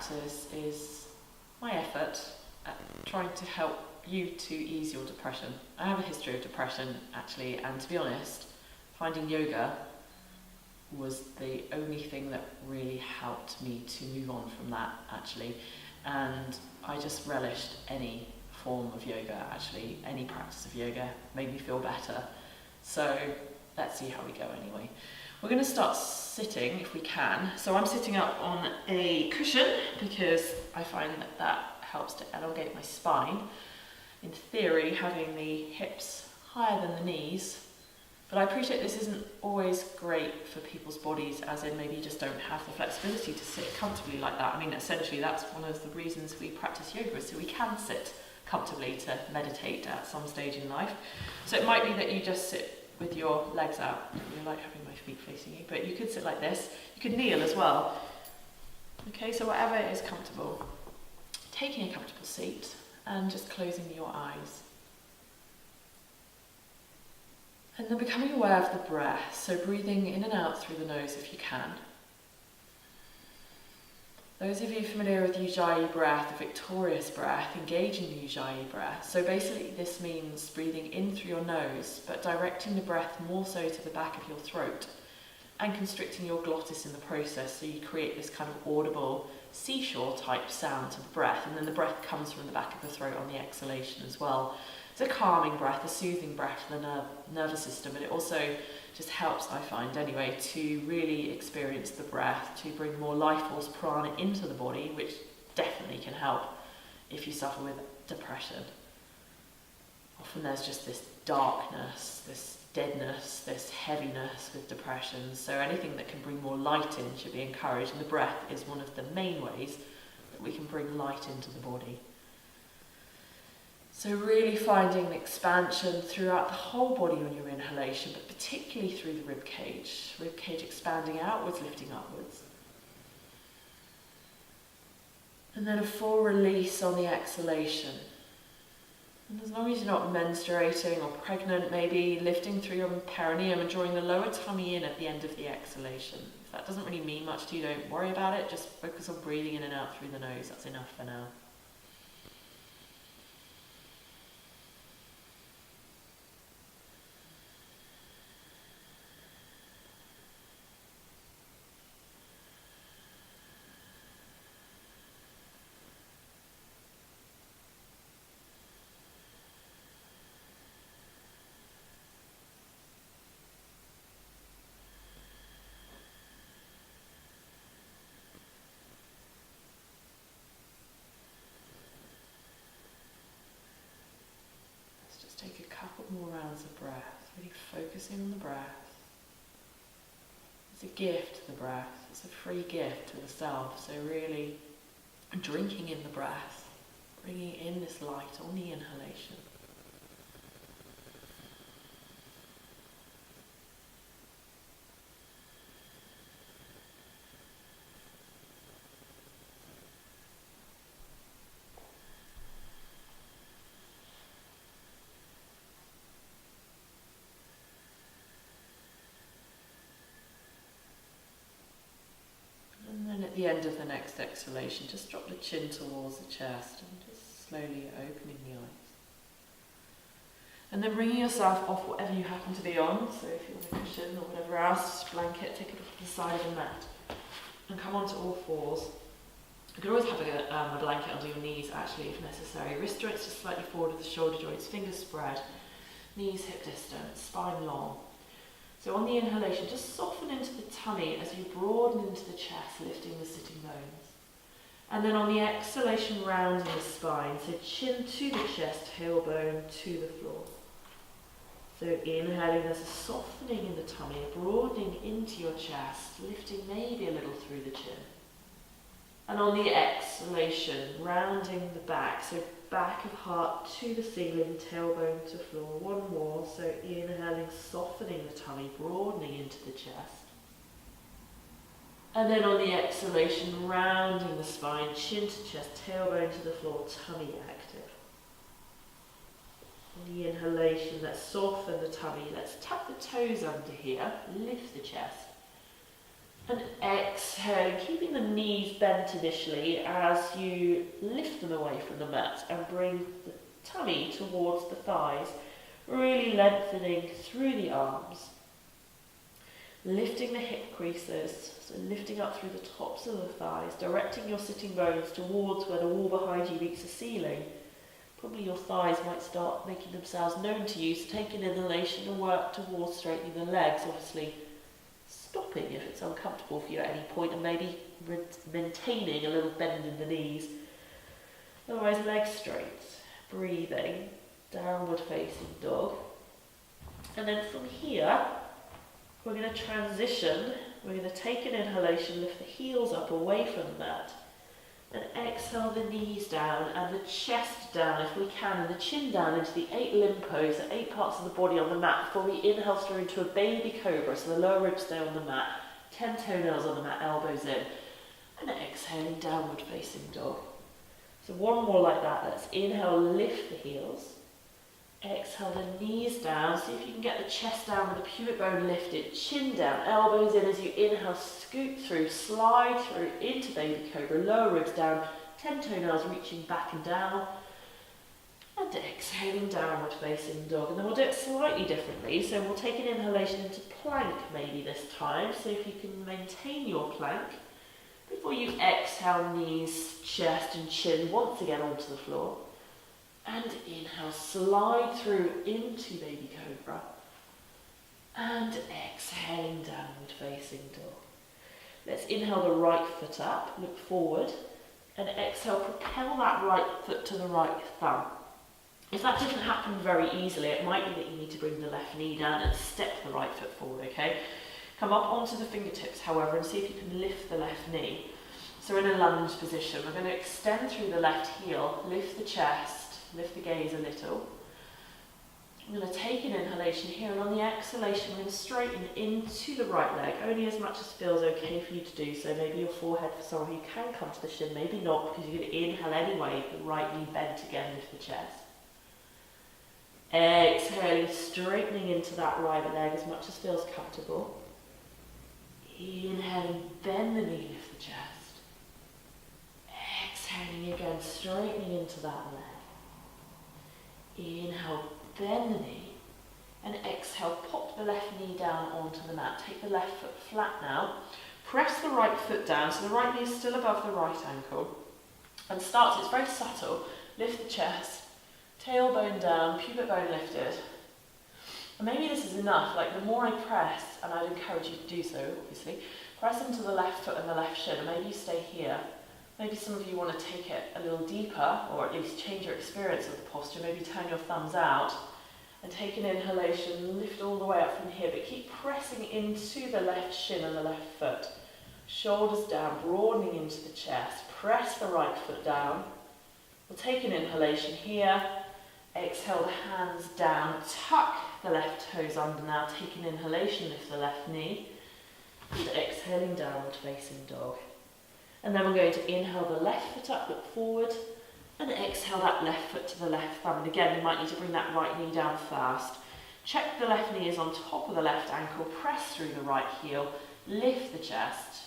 practice is my effort at trying to help you to ease your depression. I have a history of depression, actually, and to be honest, finding yoga was the only thing that really helped me to move on from that, actually. And I just relished any form of yoga, actually. Any practice of yoga made me feel better. So let's see how we go anyway. We're going to start sitting if we can. So I'm sitting up on a cushion because I find that helps to elongate my spine. In theory, having the hips higher than the knees, but I appreciate this isn't always great for people's bodies, as in maybe you just don't have the flexibility to sit comfortably like that. I mean, essentially that's one of the reasons we practice yoga, so we can sit comfortably to meditate at some stage in life. So it might be that you just sit with your legs out. I like having my feet facing you, but you could sit like this. You could kneel as well. Okay, so whatever is comfortable. Taking a comfortable seat and just closing your eyes. And then becoming aware of the breath, so breathing in and out through the nose if you can. Those of you familiar with Ujjayi breath, the victorious breath, engage in the Ujjayi breath. So basically this means breathing in through your nose, but directing the breath more so to the back of your throat and constricting your glottis in the process, so you create this kind of audible seashore type sound to the breath, and then the breath comes from the back of the throat on the exhalation as well. It's a calming breath, a soothing breath for the nervous system, and it also just helps, I find anyway, to really experience the breath, to bring more life force prana into the body, which definitely can help if you suffer with depression. Often there's just this darkness, this deadness, this heaviness with depression, so anything that can bring more light in should be encouraged, and the breath is one of the main ways that we can bring light into the body. So really finding an expansion throughout the whole body on your inhalation, but particularly through the rib cage expanding outwards, lifting upwards. And then a full release on the exhalation. And as long as you're not menstruating or pregnant, maybe lifting through your perineum and drawing the lower tummy in at the end of the exhalation. If that doesn't really mean much to you, don't worry about it. Just focus on breathing in and out through the nose. That's enough for now. Take a couple more rounds of breath, really focusing on the breath. It's a gift, the breath. It's a free gift to the self. So really drinking in the breath, bringing in this light on the inhalation. At the end of the next exhalation, just drop the chin towards the chest and just slowly opening the eyes. And then bringing yourself off whatever you happen to be on, so if you're on a cushion or whatever else, blanket, take it off the side of the mat and come onto all fours. You can always have a blanket under your knees actually if necessary. Wrist joints just slightly forward of the shoulder joints, fingers spread, knees hip distance, spine long. So on the inhalation, just soften into the tummy as you broaden into the chest, lifting the sitting bones. And then on the exhalation, rounding the spine, so chin to the chest, tailbone to the floor. So inhaling, there's a softening in the tummy, broadening into your chest, lifting maybe a little through the chin. And on the exhalation, rounding the back, so back of heart to the ceiling, tailbone to floor. One more, so inhaling, softening the tummy, broadening into the chest. And then on the exhalation, rounding the spine, chin to chest, tailbone to the floor, tummy active. On the inhalation, let's soften the tummy. Let's tuck the toes under here, lift the chest. And exhaling, keeping the knees bent initially as you lift them away from the mat and bring the tummy towards the thighs, really lengthening through the arms. Lifting the hip creases, so lifting up through the tops of the thighs, directing your sitting bones towards where the wall behind you meets the ceiling. Probably your thighs might start making themselves known to you, so take an inhalation and work towards straightening the legs, obviously stopping if it's uncomfortable for you at any point, and maybe maintaining a little bend in the knees. Otherwise, legs straight. Breathing, downward facing dog. And then from here, we're going to transition. We're going to take an inhalation, lift the heels up away from the mat, and exhale the knees down and the chest down if we can, and the chin down into the 8 limb pose, the 8 parts of the body on the mat before we inhale through into a baby cobra, so the lower ribs stay on the mat, 10 toenails on the mat, elbows in, and exhaling downward facing dog. So one more like that. Let's inhale, lift the heels, exhale the knees down, see if you can get the chest down with the pubic bone lifted, chin down, elbows in as you inhale, scoot through, slide through into baby cobra, lower ribs down, 10 toenails reaching back and down, and exhaling downward facing dog. And then we'll do it slightly differently, so we'll take an inhalation into plank maybe this time, so if you can maintain your plank, before you exhale, knees, chest and chin once again onto the floor. And inhale, slide through into baby cobra. And exhaling downward facing dog. Let's inhale the right foot up, look forward. And exhale, propel that right foot to the right thumb. If that doesn't happen very easily, it might be that you need to bring the left knee down and step the right foot forward, okay? Come up onto the fingertips, however, and see if you can lift the left knee. So in a lunge position, we're going to extend through the left heel, lift the chest, lift the gaze a little. I'm going to take an inhalation here, and on the exhalation, we're going to straighten into the right leg, only as much as feels okay for you to do so. Maybe your forehead for some of you can come to the shin, maybe not, because you're going to inhale anyway, the right knee bent again, lift the chest. Exhaling, straightening into that right leg as much as feels comfortable. Inhaling, bend the knee, lift the chest. Exhaling again, straightening into that leg. Inhale, bend the knee. And exhale, pop the left knee down onto the mat. Take the left foot flat now. Press the right foot down, so the right knee is still above the right ankle. And start, it's very subtle. Lift the chest, tailbone down, pubic bone lifted. And maybe this is enough, like the more I press, and I'd encourage you to do so, obviously, press into the left foot and the left shin, and maybe you stay here. Maybe some of you want to take it a little deeper, or at least change your experience of the posture, maybe turn your thumbs out, and take an inhalation, lift all the way up from here, but keep pressing into the left shin and the left foot. Shoulders down, broadening into the chest, press the right foot down. We'll take an inhalation here. Exhale the hands down, tuck the left toes under now, take an inhalation, lift the left knee, and exhaling downward facing dog. And then we're going to inhale the left foot up, look forward, and exhale that left foot to the left thumb. And again, you might need to bring that right knee down first. Check the left knee is on top of the left ankle, press through the right heel, lift the chest.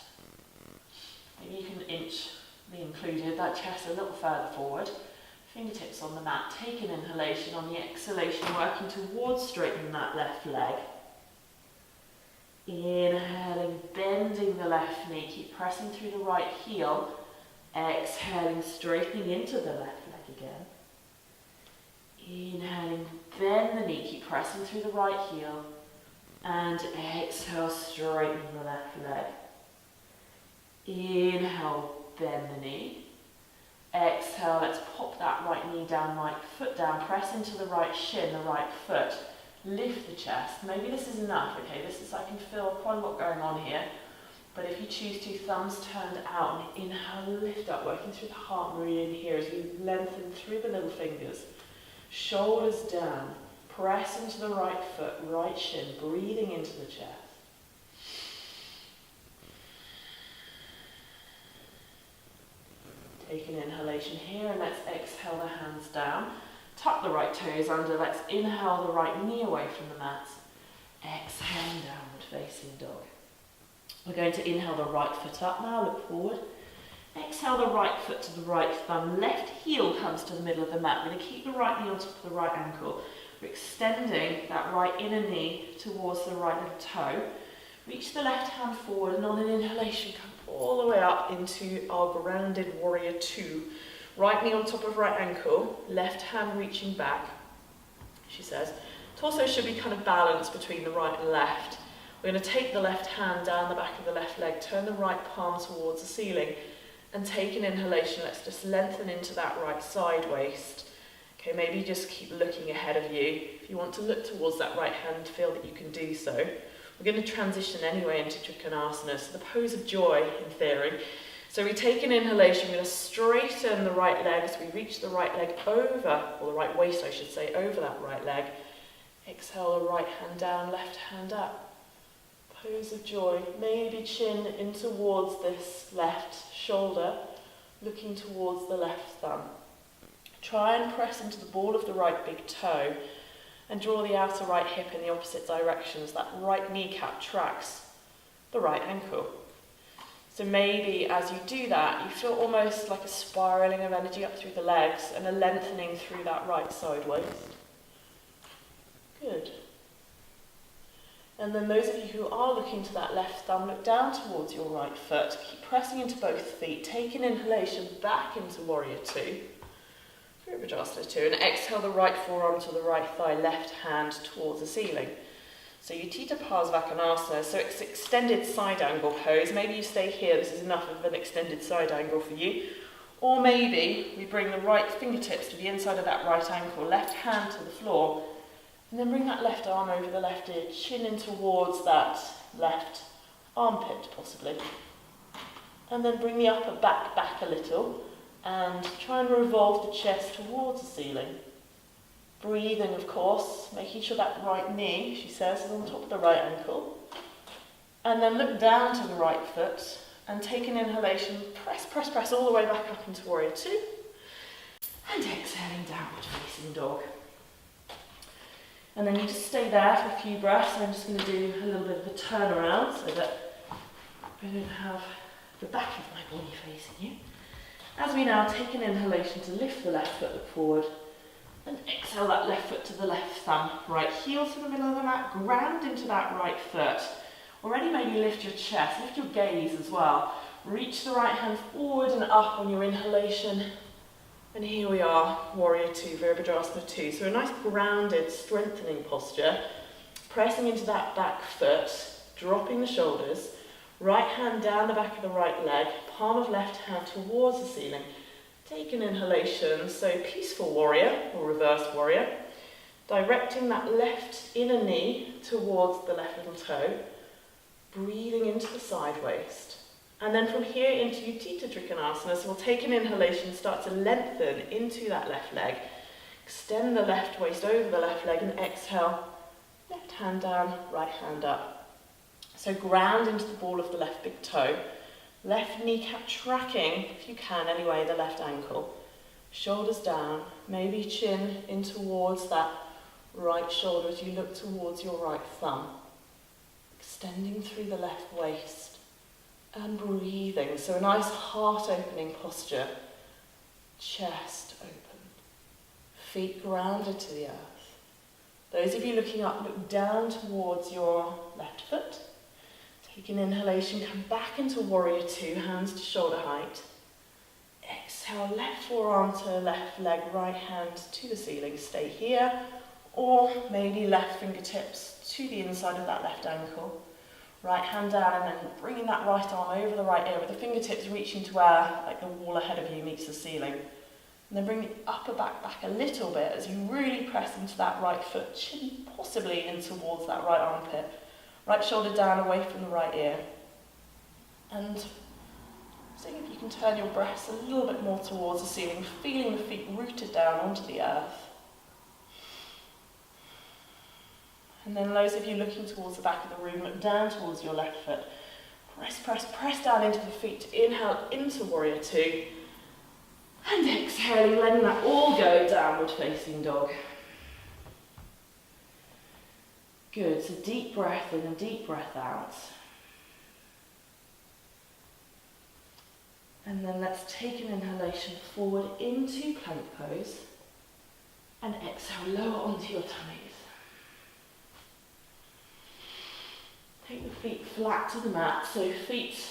Maybe you can inch the included, that chest a little further forward. Fingertips on the mat, take an inhalation, on the exhalation working towards straightening that left leg. Inhaling, bending the left knee, keep pressing through the right heel. Exhaling, straightening into the left leg again. Inhaling, bend the knee, keep pressing through the right heel. And exhale, straightening the left leg. Inhale, bend the knee. Exhale, let's pop that right knee down, right foot down, press into the right shin, the right foot, lift the chest. Maybe this is enough, okay, I can feel quite a lot going on here, but if you choose to, thumbs turned out, and inhale, lift up, working through the heart meridian here as we lengthen through the little fingers, shoulders down, press into the right foot, right shin, breathing into the chest. Take an inhalation here, and let's exhale the hands down. Tuck the right toes under, let's inhale the right knee away from the mat. Exhale, downward facing dog. We're going to inhale the right foot up now, look forward. Exhale the right foot to the right thumb, left heel comes to the middle of the mat. We're going to keep the right knee on top of the right ankle. We're extending that right inner knee towards the right little toe. Reach the left hand forward and on an inhalation come all the way up into our grounded warrior two. Right knee on top of right ankle, left hand reaching back, she says. Torso should be kind of balanced between the right and left. We're going to take the left hand down the back of the left leg, turn the right palm towards the ceiling, and take an inhalation. Let's just lengthen into that right side waist. Okay, maybe just keep looking ahead of you. If you want to look towards that right hand, feel that you can do so. We're going to transition anyway into Trikonasana, so the pose of joy in theory. So we take an inhalation, we're going to straighten the right leg as we reach the right leg over, or the right waist I should say, over that right leg. Exhale the right hand down, left hand up. Pose of joy, maybe chin in towards this left shoulder, looking towards the left thumb. Try and press into the ball of the right big toe and draw the outer right hip in the opposite direction as that right kneecap tracks the right ankle. So maybe as you do that, you feel almost like a spiralling of energy up through the legs and a lengthening through that right side waist. Good. And then those of you who are looking to that left thumb, look down towards your right foot. Keep pressing into both feet. Take an inhalation back into Warrior Two. Virabhadrasana 2. And exhale the right forearm to the right thigh, left hand towards the ceiling. So Utthita Konasana. So it's extended side angle pose. Maybe you stay here. This is enough of an extended side angle for you. Or maybe we bring the right fingertips to the inside of that right ankle, left hand to the floor. And then bring that left arm over the left ear, chin in towards that left armpit, possibly. And then bring the upper back a little, and try and revolve the chest towards the ceiling. Breathing, of course, making sure that right knee, she says, is on top of the right ankle. And then look down to the right foot, and take an inhalation, press all the way back up into Warrior Two. And exhaling, downward facing dog. And then you just stay there for a few breaths. I'm just going to do a little bit of a turnaround so that I don't have the back of my body facing you. As we now take an inhalation to lift the left foot forward and exhale that left foot to the left thumb. Right heel to the middle of the mat, ground into that right foot. Already maybe lift your chest, lift your gaze as well. Reach the right hand forward and up on your inhalation. And here we are, Warrior Two, Virabhadrasana 2. So a nice grounded, strengthening posture, pressing into that back foot, dropping the shoulders, right hand down the back of the right leg, palm of left hand towards the ceiling. Take an inhalation, so peaceful warrior, or reverse warrior, directing that left inner knee towards the left little toe, breathing into the side waist. And then from here into Utthita Trikonasana, so we'll take an inhalation, start to lengthen into that left leg. Extend the left waist over the left leg and exhale, left hand down, right hand up. So ground into the ball of the left big toe. Left kneecap tracking, if you can anyway, the left ankle. Shoulders down, maybe chin in towards that right shoulder as you look towards your right thumb. Extending through the left waist. And breathing, so a nice heart-opening posture, chest open, feet grounded to the earth. Those of you looking up, look down towards your left foot. Take an inhalation, come back into Warrior Two, hands to shoulder height. Exhale, left forearm to left leg, right hand to the ceiling. Stay here, or maybe left fingertips to the inside of that left ankle. Right hand down and then bringing that right arm over the right ear with the fingertips reaching to where like the wall ahead of you meets the ceiling. And then bring the upper back a little bit as you really press into that right foot, chin possibly in towards that right armpit. Right shoulder down away from the right ear. And seeing if you can turn your breaths a little bit more towards the ceiling, feeling the feet rooted down onto the earth. And then those of you looking towards the back of the room, look down towards your left foot. Press down into the feet. Inhale into Warrior Two. And exhaling, letting that all go, downward facing dog. Good, so deep breath in and deep breath out. And then let's take an inhalation forward into plank pose. And exhale, lower onto your tummies. Take the feet flat to the mat, so feet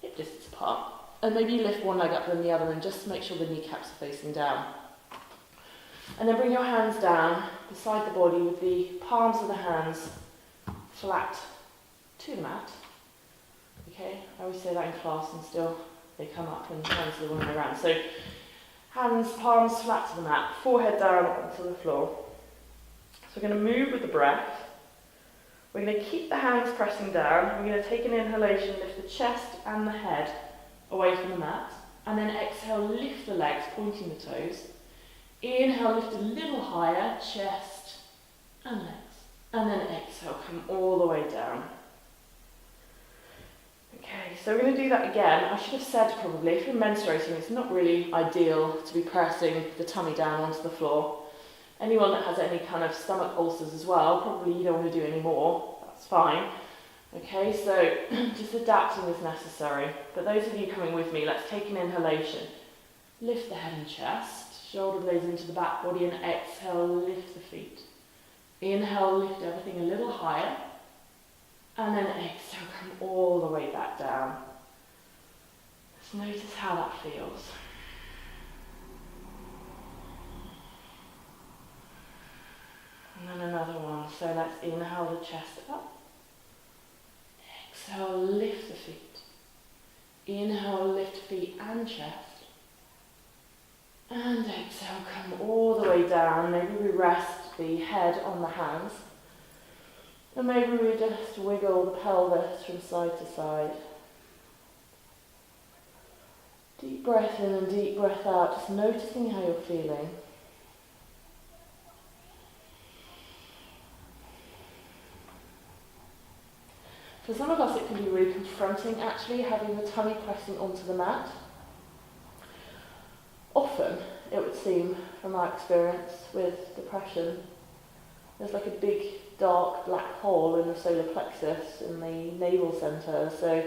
hip distance apart. And maybe you lift one leg up than the other and just make sure the kneecaps are facing down. And then bring your hands down beside the body with the palms of the hands flat to the mat. Okay, I always say that in class and still they come up and hands are the wrong way around. So hands, palms flat to the mat, forehead down onto the floor. So we're going to move with the breath. We're going to keep the hands pressing down. We're going to take an inhalation, lift the chest and the head away from the mat. And then exhale, lift the legs, pointing the toes. Inhale, lift a little higher, chest and legs. And then exhale, come all the way down. Okay, so we're going to do that again. I should have said probably, if you're menstruating, it's not really ideal to be pressing the tummy down onto the floor. Anyone that has any kind of stomach ulcers as well, probably you don't want to do any more. That's fine. Okay, so just adapting as necessary. But those of you coming with me, let's take an inhalation. Lift the head and chest, shoulder blades into the back body, and exhale, lift the feet. Inhale, lift everything a little higher. And then exhale, come all the way back down. Just notice how that feels. And then another one. So let's inhale the chest up. Exhale, lift the feet. Inhale, lift feet and chest. And exhale, come all the way down. Maybe we rest the head on the hands. And maybe we just wiggle the pelvis from side to side. Deep breath in and deep breath out, just noticing how you're feeling. For some of us it can be really confronting actually, having the tummy pressing onto the mat. Often, it would seem, from our experience with depression, there's like a big dark black hole in the solar plexus in the navel centre, so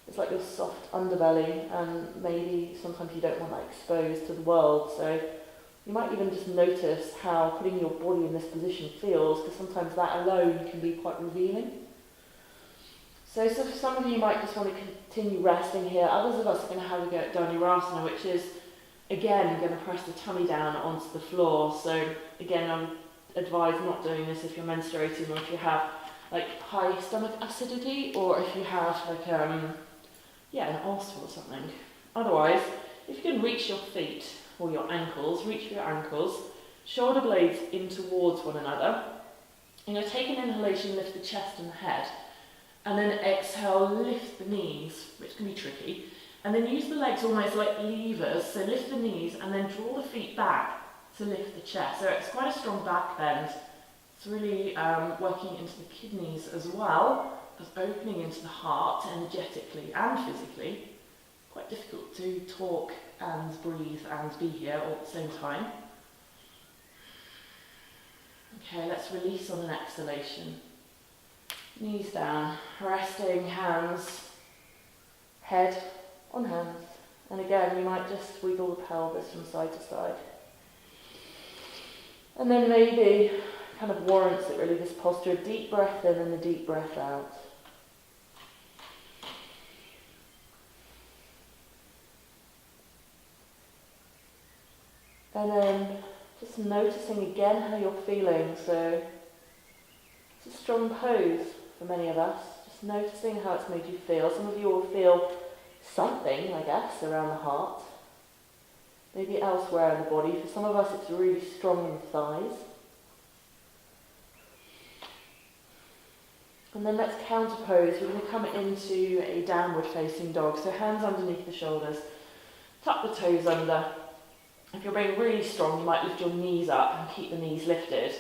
it's like your soft underbelly, and maybe sometimes you don't want that exposed to the world, so you might even just notice how putting your body in this position feels, because sometimes that alone can be quite revealing. So some of you might just want to continue resting here. Others of us are going to have a go at Dhanurasana, which is, again, going to press the tummy down onto the floor. So, again, I'm advised not doing this if you're menstruating or if you have, like, high stomach acidity or if you have, like, an ulcer or something. Otherwise, if you can reach your feet or your ankles, reach for your ankles, shoulder blades in towards one another. You're going to take an inhalation, lift the chest and the head. And then exhale, lift the knees, which can be tricky. And then use the legs almost like levers. So lift the knees and then draw the feet back to lift the chest. So it's quite a strong back bend. It's really working into the kidneys as well as opening into the heart energetically and physically. Quite difficult to talk and breathe and be here all at the same time. Okay, let's release on an exhalation. Knees down, resting hands, head on hands. And again, you might just wiggle the pelvis from side to side. And then maybe kind of warrants it really, this posture, a deep breath in and a deep breath out. And then just noticing again how you're feeling. So it's a strong pose for many of us. Just noticing how it's made you feel. Some of you will feel something, I guess, around the heart. Maybe elsewhere in the body. For some of us it's really strong in the thighs. And then let's counterpose. We're going to come into a downward facing dog. So hands underneath the shoulders. Tuck the toes under. If you're being really strong, you might lift your knees up and keep the knees lifted.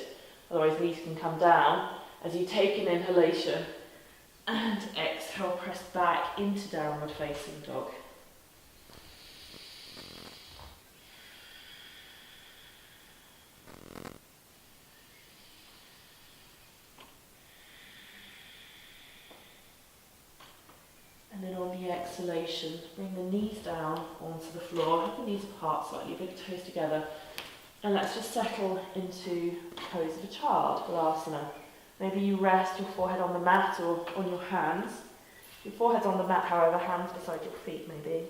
Otherwise knees can come down. As you take an inhalation and exhale, press back into downward facing dog. And then on the exhalation, bring the knees down onto the floor, have the knees apart slightly, big toes together. And let's just settle into pose of a child, Baddha. Maybe you rest your forehead on the mat or on your hands. Your forehead's on the mat, however, hands beside your feet maybe.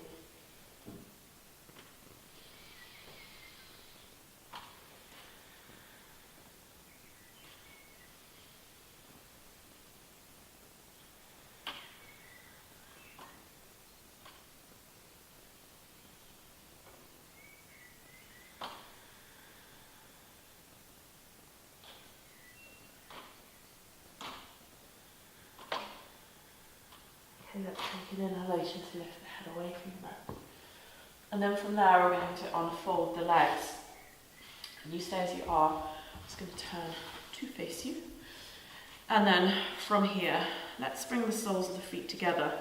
Okay, let's take an inhalation to lift the head away from the mat. And then from there we're going to unfold the legs. And you stay as you are. I'm just going to turn to face you. And then from here, let's bring the soles of the feet together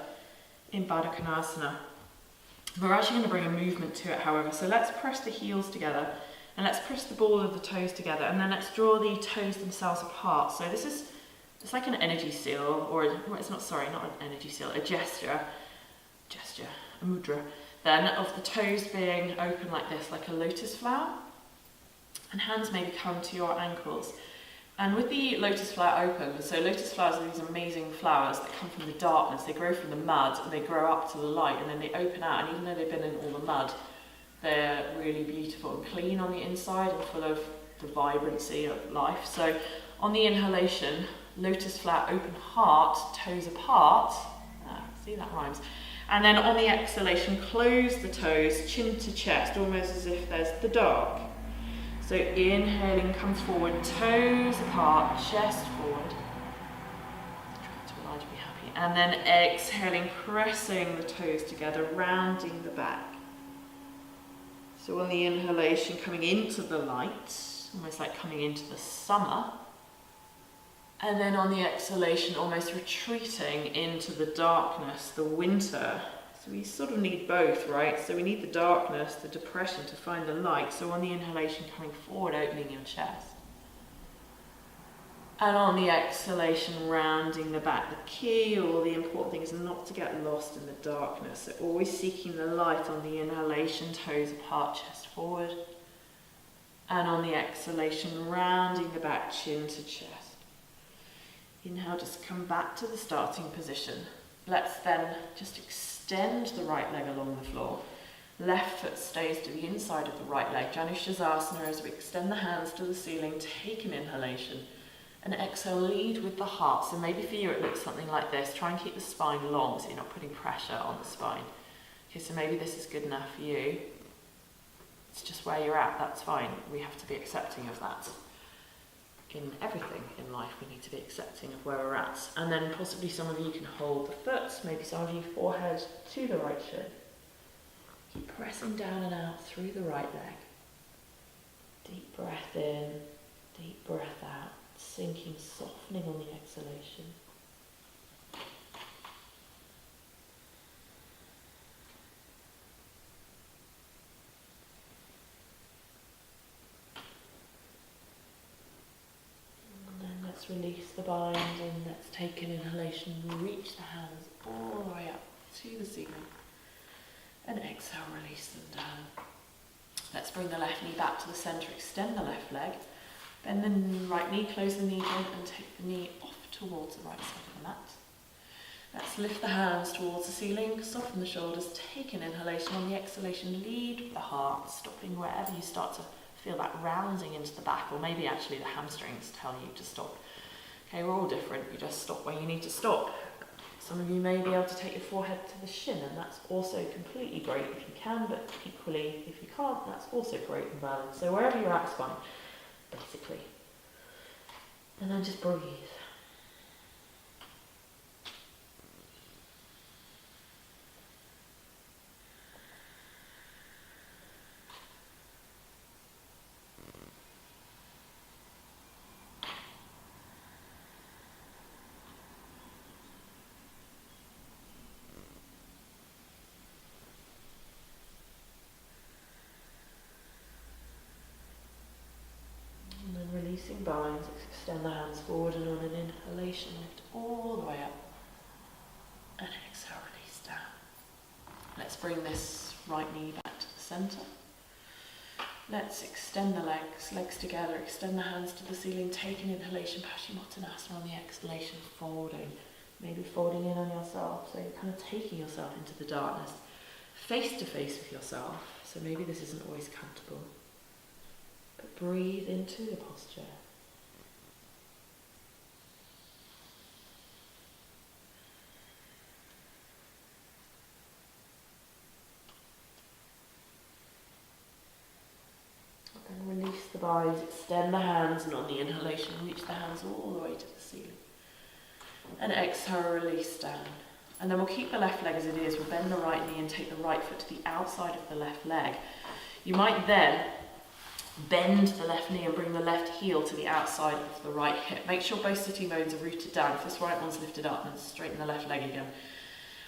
in Baddha Konasana. We're actually going to bring a movement to it, however. So let's press the heels together and let's press the ball of the toes together, and then let's draw the toes themselves apart. So this is, it's like an energy seal, or it's not, sorry, not an energy seal, a gesture, a mudra, then of the toes being open like this, like a lotus flower, and hands maybe come to your ankles. And with the lotus flower open, so lotus flowers are these amazing flowers that come from the darkness, they grow from the mud and they grow up to the light, and then they open out, and even though they've been in all the mud, they're really beautiful and clean on the inside and full of the vibrancy of life. So on the inhalation, lotus flower, open heart, toes apart, see that rhymes, and then on the exhalation, close the toes, chin to chest, almost as if there's the dark. So inhaling comes forward, toes apart, chest forward. Try to allow you to be happy. And then exhaling, pressing the toes together, rounding the back. So on the inhalation, coming into the light, almost like coming into the summer. And then on the exhalation, almost retreating into the darkness, the winter. So we sort of need both, right? So we need the darkness, the depression to find the light. So on the inhalation, coming forward, opening your chest. And on the exhalation, rounding the back. The key, or the important thing, is not to get lost in the darkness. So always seeking the light on the inhalation, toes apart, chest forward. And on the exhalation, rounding the back, chin to chest. Inhale, just come back to the starting position. Let's then just extend the right leg along the floor. Left foot stays to the inside of the right leg. Janushirasana, as we extend the hands to the ceiling, take an inhalation. And exhale, lead with the heart. So maybe for you it looks something like this. Try and keep the spine long so you're not putting pressure on the spine. Okay, so maybe this is good enough for you. It's just where you're at, that's fine. We have to be accepting of that. In everything in life, we need to be accepting of where we're at. And then possibly some of you can hold the foot, maybe some of you forehead to the right shin. Keep pressing down and out through the right leg. Deep breath in, deep breath out, sinking, softening on the exhalation. Let's release the bind and let's take an inhalation, reach the hands all the way up to the ceiling and exhale, release them down. Let's bring the left knee back to the centre, extend the left leg, bend the right knee, close the knee in and take the knee off towards the right side of the mat. Let's lift the hands towards the ceiling, soften the shoulders, take an inhalation. On the exhalation, lead with the heart, stopping wherever you start to feel that rounding into the back, or maybe actually the hamstrings tell you to stop. Okay, we're all different, you just stop where you need to stop. Some of you may be able to take your forehead to the shin, and that's also completely great if you can, but equally, if you can't, that's also great and valid. So wherever you're at is fine, basically. And then just breathe. Releasing binds, extend the hands forward, and on an inhalation lift all the way up and exhale, release down. Let's bring this right knee back to the centre. Let's extend the legs together, extend the hands to the ceiling, take an inhalation, Paschimottanasana, on the exhalation, folding. Maybe folding in on yourself, so you're kind of taking yourself into the darkness, face to face with yourself. So maybe this isn't always comfortable, but breathe into the posture. And release the bodies, extend the hands, and on the inhalation, reach the hands all the way to the ceiling. And exhale, release down. And then we'll keep the left leg as it is. We'll bend the right knee and take the right foot to the outside of the left leg. You might then bend the left knee and bring the left heel to the outside of the right hip. Make sure both sitting bones are rooted down. If this right one's lifted up, then straighten the left leg again.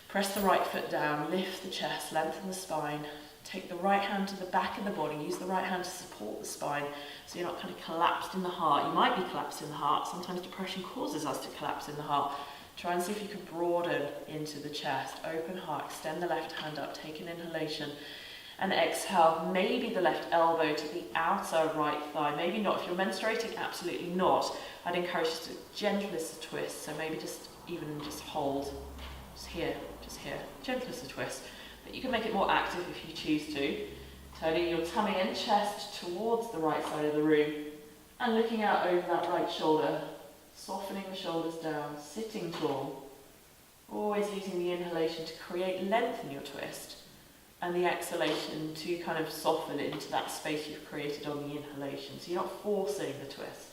Press the right foot down, lift the chest, lengthen the spine. Take the right hand to the back of the body. Use the right hand to support the spine so you're not kind of collapsed in the heart. You might be collapsed in the heart. Sometimes depression causes us to collapse in the heart. Try and see if you can broaden into the chest. Open heart, extend the left hand up, take an inhalation. And exhale, maybe the left elbow to the outer right thigh. Maybe not. If you're menstruating, absolutely not. I'd encourage you to gentle as a twist. So maybe just hold. Just here, gentle as a twist. But you can make it more active if you choose to. Turning your tummy and chest towards the right side of the room and looking out over that right shoulder, softening the shoulders down, sitting tall. Always using the inhalation to create length in your twist and the exhalation to kind of soften it into that space you've created on the inhalation. So you're not forcing the twist.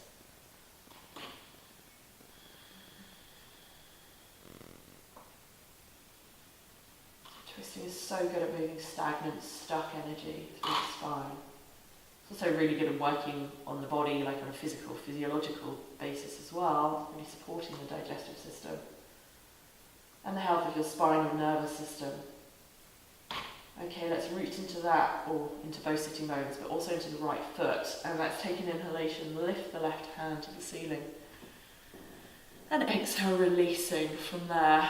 Twisting is so good at moving stagnant, stuck energy through the spine. It's also really good at working on the body, like on a physical, physiological basis as well, really supporting the digestive system and the health of your spinal nervous system. Okay, let's root into that, or into both sitting bones, but also into the right foot. And let's take an inhalation, lift the left hand to the ceiling. And exhale, releasing from there.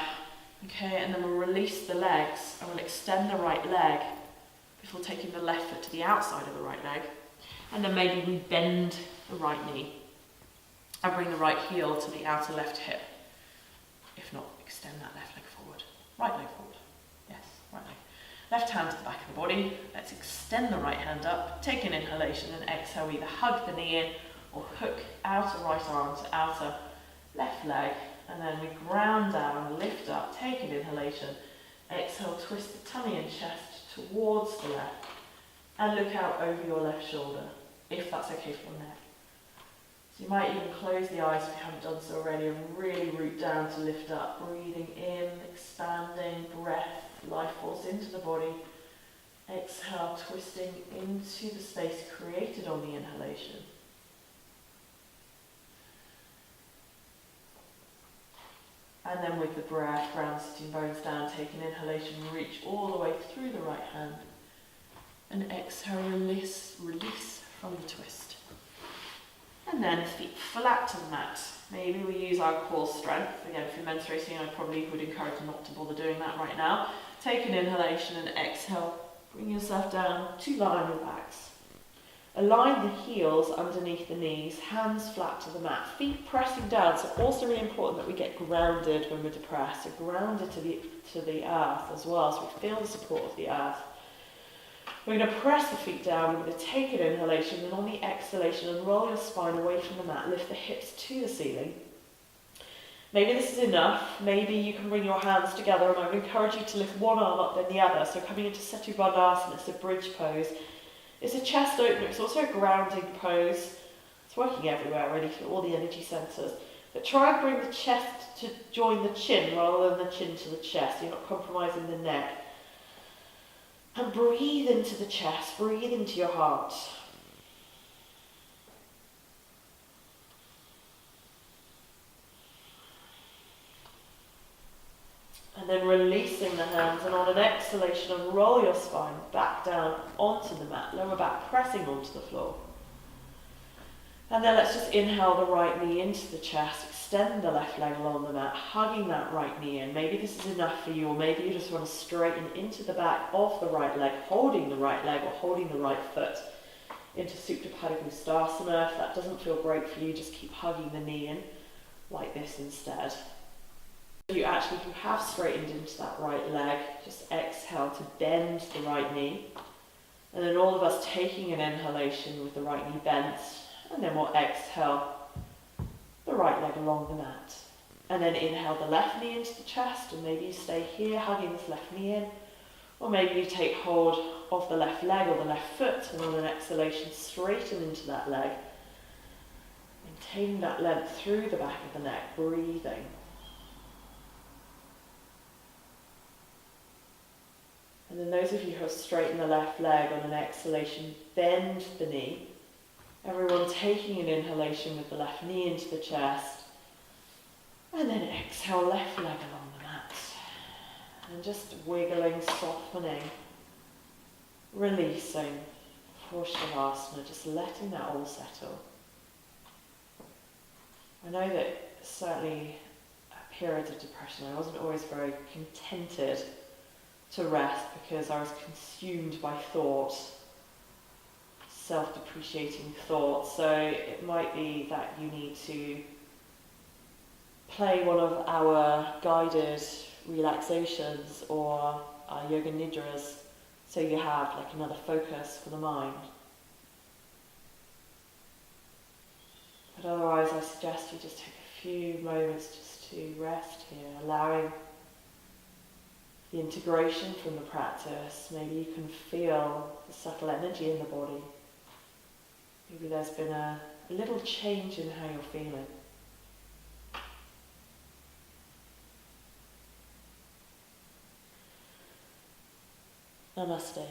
Okay, and then we'll release the legs, and we'll extend the right leg before taking the left foot to the outside of the right leg. And then maybe we bend the right knee and bring the right heel to the outer left hip. If not, extend that left leg forward. Right leg forward. Yes, right leg. Left hand to the back of the body. Let's extend the right hand up. Take an inhalation and exhale. Either hug the knee in or hook outer right arm to outer left leg. And then we ground down, lift up, take an inhalation. Exhale, twist the tummy and chest towards the left. And look out over your left shoulder, if that's okay for your neck. So you might even close the eyes if you haven't done so already and really root down to lift up. Breathing in, expanding, breath, life force into the body. Exhale, twisting into the space created on the inhalation. And then with the breath, ground sitting bones down, take an inhalation, reach all the way through the right hand. And exhale, release from the twist. And then feet flat to the mat. Maybe we use our core strength. Again, if you're menstruating, I probably would encourage not to bother doing that right now. Take an inhalation and exhale. Bring yourself down to lie on your backs. Align the heels underneath the knees, hands flat to the mat, feet pressing down. So also really important that we get grounded when we're depressed. So grounded to the earth as well, so we feel the support of the earth. We're going to press the feet down, we're going to take an inhalation, and on the exhalation, unroll your spine away from the mat, lift the hips to the ceiling. Maybe this is enough, maybe you can bring your hands together, and I would encourage you to lift one arm up then the other, so coming into Setu Bandhasana, it's a bridge pose. It's a chest opener, it's also a grounding pose. It's working everywhere, really, through all the energy centres. But try and bring the chest to join the chin, rather than the chin to the chest, you're not compromising the neck. And breathe into the chest, breathe into your heart. And then releasing the hands, and on an exhalation, unroll your spine back down onto the mat, lower back pressing onto the floor. And then let's just inhale the right knee into the chest, extend the left leg along the mat, hugging that right knee in. Maybe this is enough for you, or maybe you just want to straighten into the back of the right leg, holding the right leg or holding the right foot into Supta Baddha Konasana. If that doesn't feel great for you, just keep hugging the knee in like this instead. If you have straightened into that right leg, just exhale to bend the right knee. And then all of us taking an inhalation with the right knee bent, and then we'll exhale the right leg along the mat. And then inhale the left knee into the chest, and maybe you stay here hugging this left knee in, or maybe you take hold of the left leg or the left foot, and on an exhalation straighten into that leg, maintaining that length through the back of the neck, breathing. And then those of you who have straightened the left leg, on an exhalation, bend the knee. Everyone taking an inhalation with the left knee into the chest. And then exhale, left leg along the mat. And just wiggling, softening, releasing for Shavasana, just letting that all settle. I know that certainly at periods of depression, I wasn't always very contented to rest because I was consumed by thought, self-depreciating thoughts. So it might be that you need to play one of our guided relaxations or our yoga nidras so you have like another focus for the mind. But otherwise I suggest you just take a few moments just to rest here, allowing the integration from the practice. Maybe you can feel the subtle energy in the body. Maybe there's been a little change in how you're feeling. Namaste.